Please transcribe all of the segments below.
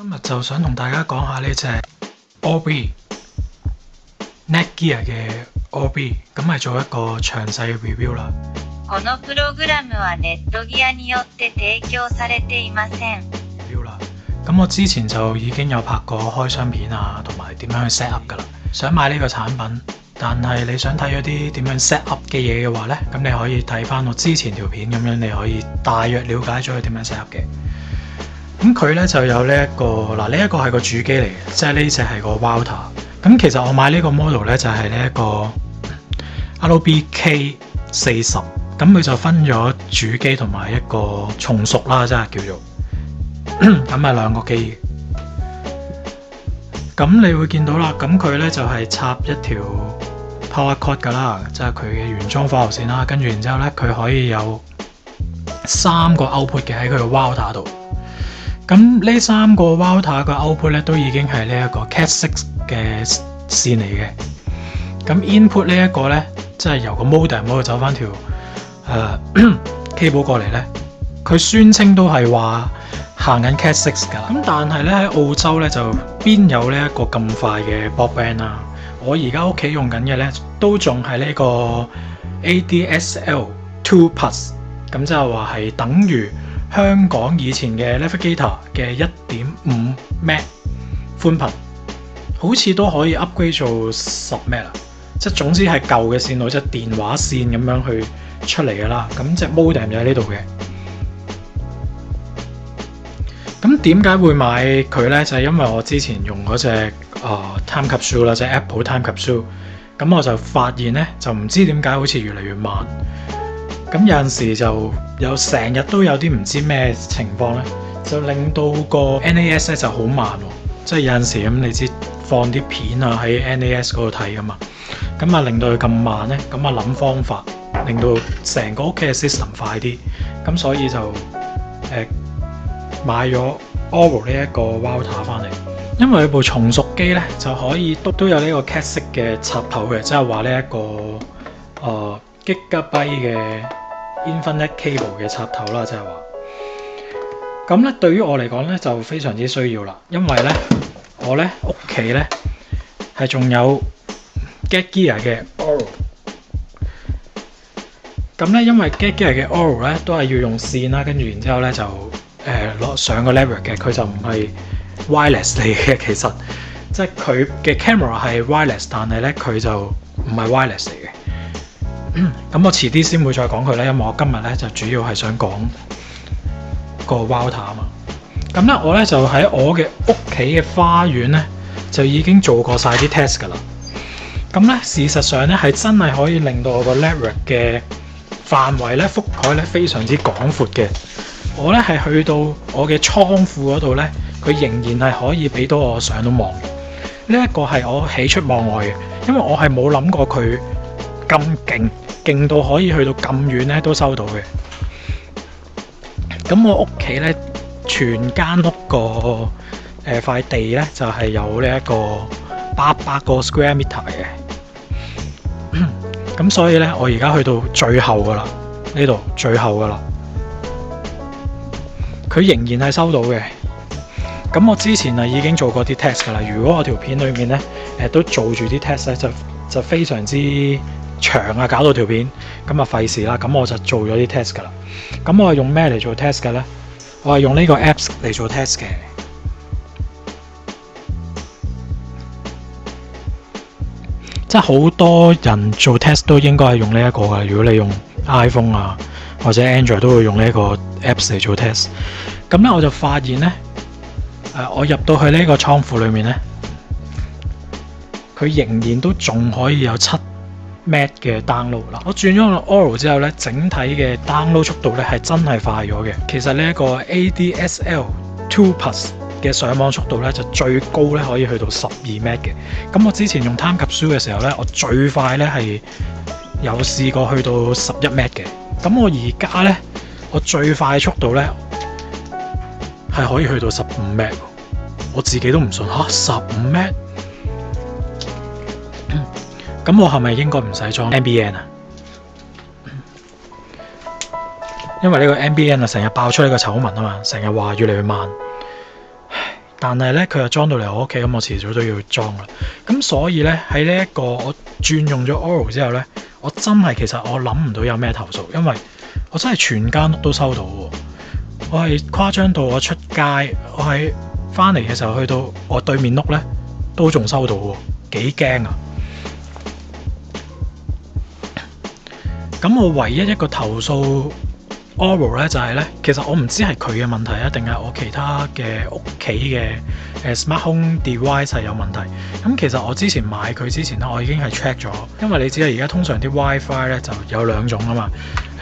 今日就想同大家講下呢隻 Orbi Netgear 嘅 Orbi， 咁係做一個詳細嘅 review 啦。このプログラムはネットギアによって提供されていません。咁我之前就已經有拍過開箱片啊，同埋點樣去 set up 噶啦。想買呢個產品，但係你想睇嗰啲點樣 set up 嘅嘢嘅話呢，咁你可以睇翻我之前條片咁樣，你可以大約了解咗佢點樣 set up 嘅。咁佢呢就有呢一個嗱，呢一個係個主機嚟嘅，即係呢隻係個 Router。咁其實我買呢個 model 呢，就係呢一個 RBK 40，咁佢就分咗主機同埋一個重屬啦，即係叫做。咁係兩個機嘅，咁你會見到啦。咁佢咧就係插一條 power cord 噶啦，即係佢嘅原裝火牛線啦。跟住然之後咧，佢可以有3個 output 嘅喺佢嘅 router 度。咁呢3個 router 嘅 output 咧都已經係呢一個 Cat6 嘅線嚟嘅。咁 input 呢一個咧，即係由個 modem 嗰度走翻條cable 過嚟咧，佢宣稱都係話行緊 Cat6 㗎啦，咁但係咧喺澳洲咧就邊有呢一個咁快嘅 broadband 啦？我而家屋企用緊嘅咧都仲係呢個 ADSL 2 Plus， 咁即係話係等於香港以前嘅 Navigator 嘅 1.5 Mbps 寬頻，好似都可以 upgrade 做10 Mbps 啦。即係總之係舊嘅線路，即係電話線咁樣去出嚟㗎啦。咁隻 modem 就喺呢度嘅。咁點解會買佢呢？就係因為我之前用嗰隻Time Capsule 啦，即係 Apple Time Capsule。咁我就發現呢，就唔知點解好似越嚟越慢。咁有陣時就有成日都有啲唔知咩情況呢，就令到個 NAS 咧就好慢喎。即係有陣時咁，你知放啲片啊喺 NAS 嗰度睇噶嘛。咁啊令到佢咁慢呢，咁啊諗方法令到成個屋企嘅 system 快啲。咁所以就買咗 Orbi 呢一個 router 翻嚟，因為佢部重屬機咧就可以都有呢個 Cat6 嘅插頭嘅，即係話呢一個Gigabyte 嘅 Infinite Cable 嘅插頭啦，即係話。咁咧對於我嚟講咧就非常之需要啦，因為咧我咧屋企咧係仲有 Netgear 嘅 Orbi。咁咧因為 Netgear 嘅 Orbi 咧都係要用線啦，跟住然之後咧就攞上個 level 嘅，佢就唔係 wireless 嚟嘅。其實即係佢嘅 camera 係 wireless， 但係咧佢就唔係 wireless 嚟嘅。咁我遲啲先會再講佢咧，因為我今日咧就主要係想講個 router 啊嘛。咁咧我咧就喺我嘅屋企嘅花園咧就已經做過晒啲 test 㗎啦。咁咧事實上咧係真係可以令到我個 level 嘅範圍咧覆蓋咧非常之廣闊嘅。我咧係去到我嘅倉庫嗰度咧，佢仍然係可以俾到我上到網嘅。呢一個係我喜出望外嘅，因為我係冇諗過佢咁勁到可以去到咁遠咧都收到嘅。咁我屋企咧全間屋個塊地咧就係有呢一個800個 square meter 嘅。咁所以咧我而家去到最後噶啦，呢度最後噶啦。佢仍然係收到嘅，咁我之前已經做過啲 test 㗎啦。如果我條片裏面咧都做住啲 test 咧，就非常之長啊，搞到條片咁啊費事啦。咁我就做咗啲 test 㗎啦。咁我係用咩嚟做 test 嘅咧？我係用呢個 apps 嚟做 test 嘅。即係好多人做 test 都應該係用呢一個㗎。如果你用 iPhone 啊或者 Android 都會用呢一個 apps 嚟做 test。咁咧我就發現咧，我入到去呢個倉庫裏面咧，佢仍然都仲可以有7 Mbps 嘅 download 啦。我轉咗個 Orbi 之後咧，整體嘅 download 速度咧係真係快咗嘅。其實呢一個 ADSL 2 Plus 嘅上網速度咧就最高咧可以去到12 Mbps 嘅。咁我之前用 Time Capsule 嘅時候咧，我最快咧係有試過去到11 Mbps 嘅。咁我而家咧，我最快速度咧係可以去到15 Mbps， 我自己都唔信嚇15 Mbps。咁我係咪應該唔使裝 NBN 啊？因為呢個 NBN 啊成日爆出呢個醜聞啊嘛，成日話越嚟越慢。但係咧佢又裝到嚟我屋企，咁我遲早都要裝啦。咁所以咧喺呢一個我轉用咗 Oro 之後咧，我真係其實我諗唔到有咩投訴，因為我真係全間屋都收到喎。我係誇張到我出街，我係翻嚟嘅時候去到我對面屋咧都仲收到喎，幾驚啊！咁我唯一一個投訴 Oro 咧就係咧，其實我唔知係佢嘅問題啊，定係我其他嘅屋企嘅Smart Home Device 係有問題。咁其實我之前買佢之前咧，我已經係 check 咗，因為你知啦，而家通常啲 WiFi 咧就有兩種啊嘛。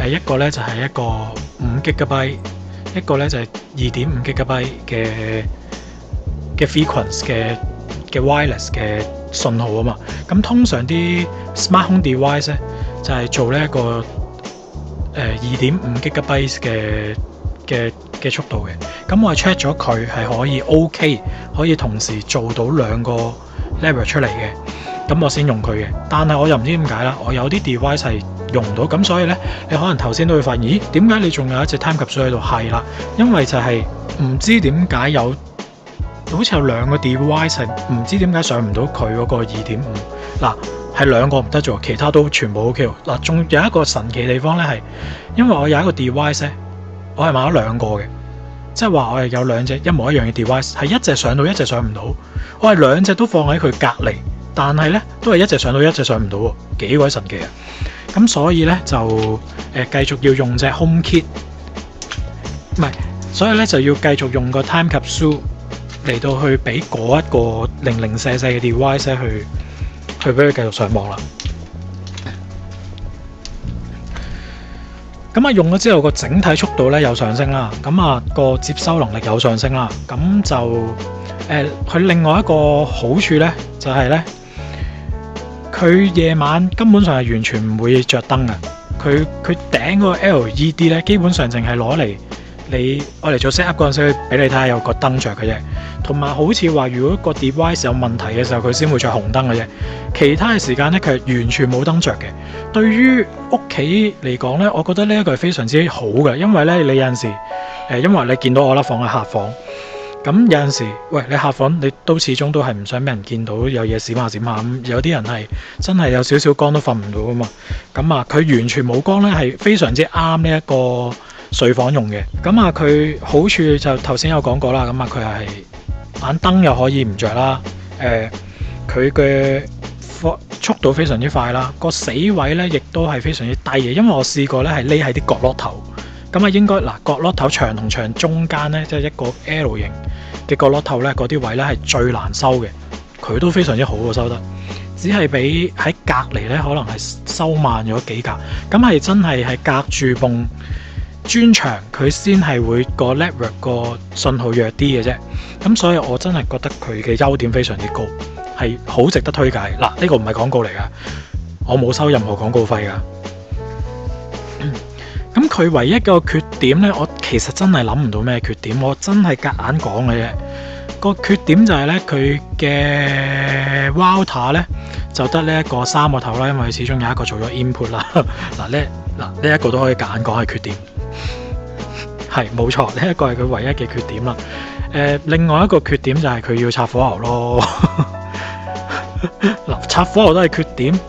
一個咧就係一個5 GB， 一個咧就係2.5 GB 嘅 frequency 嘅 wireless 嘅信號啊嘛。咁通常啲 Smart Home Device 咧就係做呢一個2.5 GB 嘅速度嘅。咁我係 check 咗佢係可以 OK， 可以同時做到兩個 level 出嚟嘅，咁我先用佢嘅。但係我又唔知點解啦，我有啲 device 係用唔到，咁所以咧你可能頭先都會發現，咦，點解你仲有一隻 time capsule 喺度？係啦，因為就係唔知點解有好似有兩個 device 係唔知點解上唔到佢嗰個 2.5 嗱。係兩個唔得咗，其他都全部 OK 喎。嗱，仲有一個神奇地方咧，係因為我有一個 device 咧，我係買咗兩個嘅，即係話我係有兩隻一模一樣嘅 device， 係一隻上到，一隻上唔到。我係兩隻都放喺佢隔離，但係咧都係一隻上到，一隻上唔到喎，幾鬼神奇啊！咁所以咧就繼續要用隻 HomeKit， 唔係，所以咧就要繼續用個 time capsule 嚟到去俾嗰一個零零舍舍嘅 device 去俾佢繼續上網啦。咁啊用咗之後個整體速度咧有上升啦，咁啊個接收能力有上升啦，咁就佢另外一個好處咧就係咧，佢夜晚根本上係完全唔會着燈嘅，佢頂嗰個 LED 咧基本上淨係攞嚟你愛嚟做 set up 嗰陣時俾你睇下有個燈着嘅啫。同埋好似話，如果個 device 有問題嘅時候，佢先會着紅燈嘅啫。其他嘅時間咧，佢係完全冇燈着嘅。對於屋企嚟講咧，我覺得呢一個係非常之好嘅，因為咧你有陣時因為你見到我啦，放喺客房，咁有陣時，喂，你客房你都始終都係唔想俾人見到有嘢閃下閃下咁，有啲人係真係有少少光都瞓唔到啊嘛。咁啊，佢完全冇光咧，係非常之啱呢一個睡房用嘅。咁啊，佢好處就頭先有講過啦。咁啊，佢係眼燈又可以唔着啦，佢嘅速度非常之快啦，個死位咧亦都係非常之低嘅，因為我試過咧係匿喺啲角落頭，咁啊應該嗱角落頭牆同牆中間咧，即係一個 L 型嘅角落頭咧，嗰啲位咧係最難收嘅，佢都非常之好喎收得，只係比喺隔離咧可能係收慢咗幾格，咁係真係隔住埲磚牆佢先係會個 network 個信號弱啲嘅啫，咁所以我真係覺得佢嘅優點非常之高，係好值得推介。嗱，呢個唔係廣告嚟噶，我冇收任何廣告費噶。咁佢唯一個缺點呢，我其實真係諗唔到咩缺點，我真係夾硬講嘅啫。個缺點就係呢，佢嘅 router 呢就得呢一個3個頭啦，因為始終有一個做咗 input 啦。嗱呢一個都可以夾硬講係缺點。係冇錯，呢一個係佢唯一嘅缺點啦。另外一個缺點就係佢要插火牛咯。嗱，插火牛都係缺點。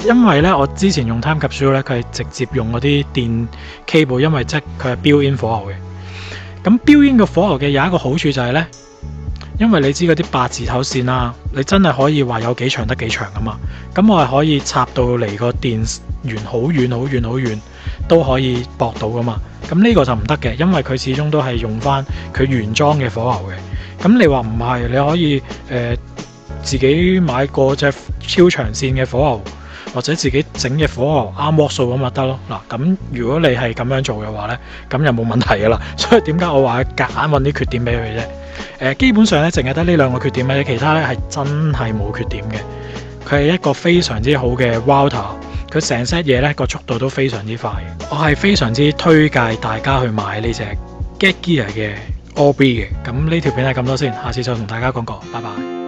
因為咧，我之前用 Time Capsule 咧，佢係直接用嗰啲電 cable， 因為即係佢係 built-in 火牛嘅。咁 built-in 嘅火牛嘅有一個好處就係咧，因為你知嗰啲8字頭線啦，你真係可以話有幾長得幾長噶嘛。咁我係可以插到離個電源好遠好遠好遠都可以駁到噶嘛。咁呢個就唔得嘅，因為佢始終都係用翻佢原裝嘅火牛嘅。咁你話唔係，你可以自己買個隻超長線嘅火牛，或者自己整嘅火牛啱鑊數咁咪得咯。嗱，咁如果你係咁樣做嘅話咧，咁又冇問題噶啦。所以點解我話夾硬揾啲缺點俾佢啫？基本上咧，淨係得呢兩個缺點咧，其他咧係真係冇缺點嘅。佢係一個非常之好嘅 router。佢成 set 嘢咧個速度都非常之快，我係非常之推介大家去買呢隻 Gear 嘅 Orbi 嘅。咁呢條片係咁多先，下次再同大家講過，拜拜。